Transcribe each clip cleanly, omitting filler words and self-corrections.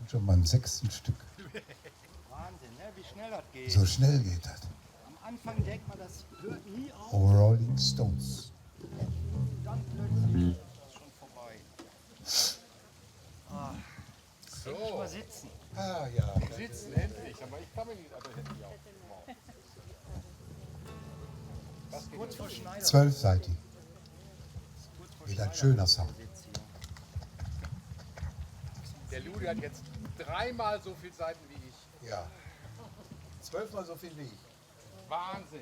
sind schon beim 6. Stück. Wahnsinn, ne? Wie schnell das geht. So schnell geht das. Am Anfang denkt man, das hört nie auf. Rolling Stones. Und dann plötzlich ist das schon vorbei. Ah, endlich mal sitzen. Ah ja. Sitzen, endlich. Aber ich kann mir nicht, also hätte ich auch. Kurz vor Schneider. 12-seitig. Kurz vor Wieder ein Schneider- schöner Sound. Sitz hier. Der Ludi hat jetzt 3-mal so viele Seiten wie ich. Ja. 12-mal so viel wie ich. Wahnsinn.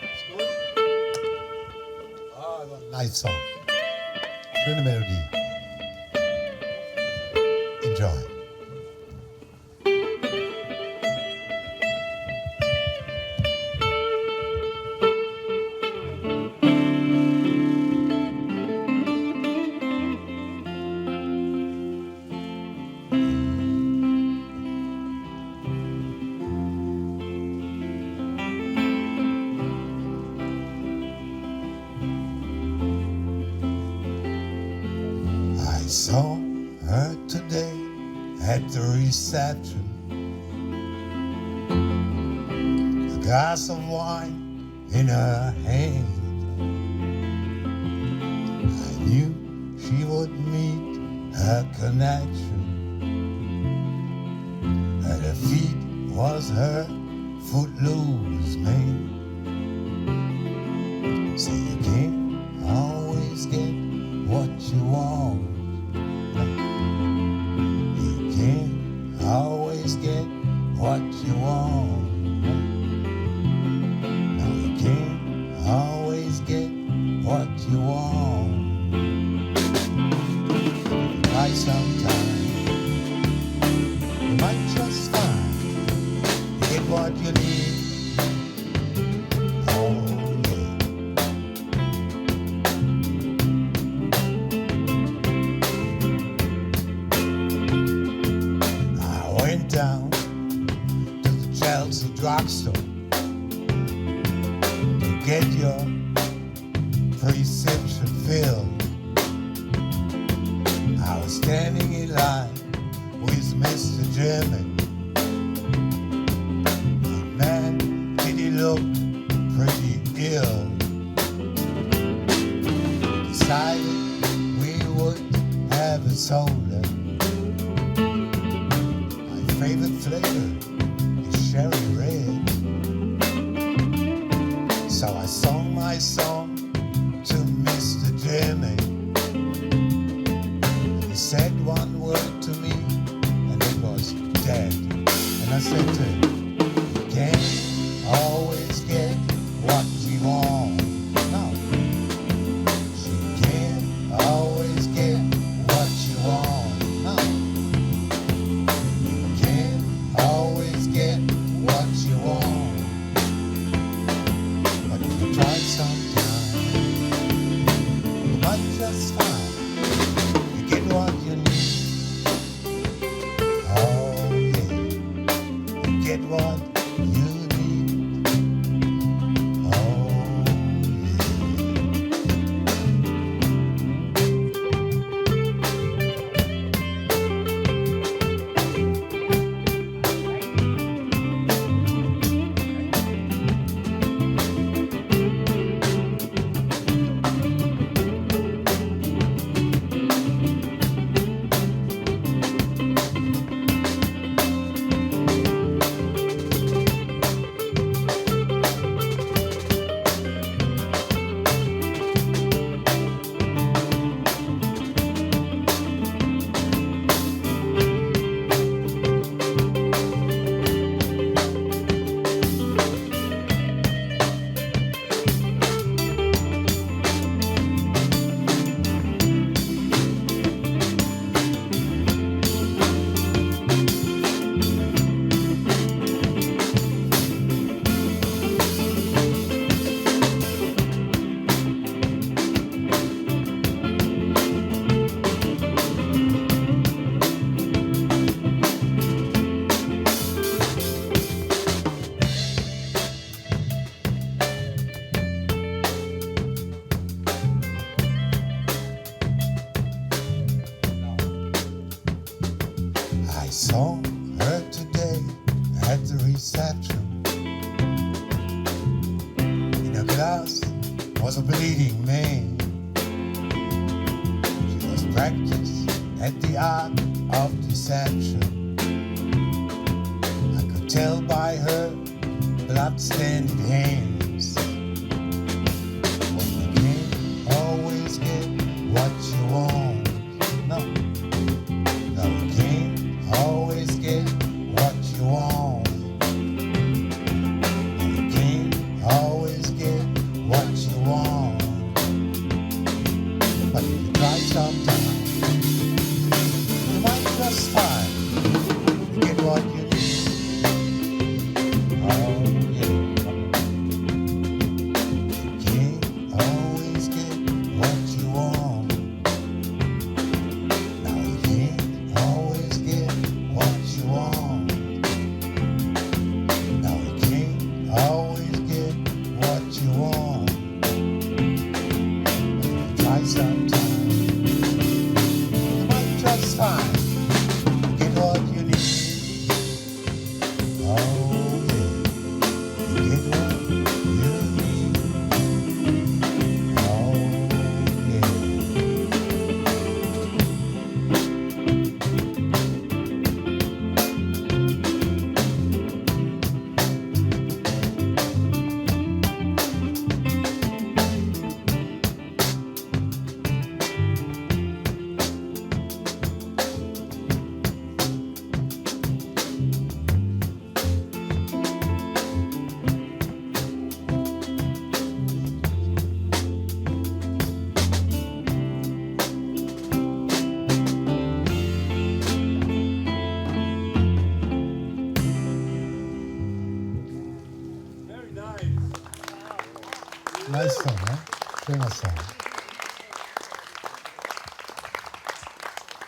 Ist gut? Ah, so ein nice Song. Schöne Melodie. Enjoy. I saw her today at the reception. A glass of wine in her hand. I knew she would meet her connection. At her feet was her footloose mane. So you can't always get what you want. You can't always get what you want. No, you can't always get what you want. Try sometime. You might just find you get what you need. Oh yeah. I went down to the Chelsea drugstore to get your prescription filled. I was standing in line with Mr. Jimmy. And man, did he look pretty ill. Decided we would have a soda. My favorite flavor is cherry red. So I sang my song to Mr. Jimmy. He said one word to me, and it was dead. And I said to him, you can't always get what we want. No, you can't always get what you want. No, you can't always get what you want. But if you try sometime, you might just find you get what you need. Oh yeah, you get what you need. Oh yeah. at the reception. In her glass was a bleeding man. She was practiced at the art of deception. I could tell by her blood-stained hands. But you can't always get what you want. No, no, you can't always get what you want. No, you can't always get what you want. But if you try sometime, you might just find you get what you need. Oh yeah. You can't always get what you want. Now you can't always get what you want. Now you can't always get what you want. But if you try sometime, you might just find you get what you need. Oh yeah, you get what you need. Oh yeah. Very nice. Nice song, huh? Schöner Song.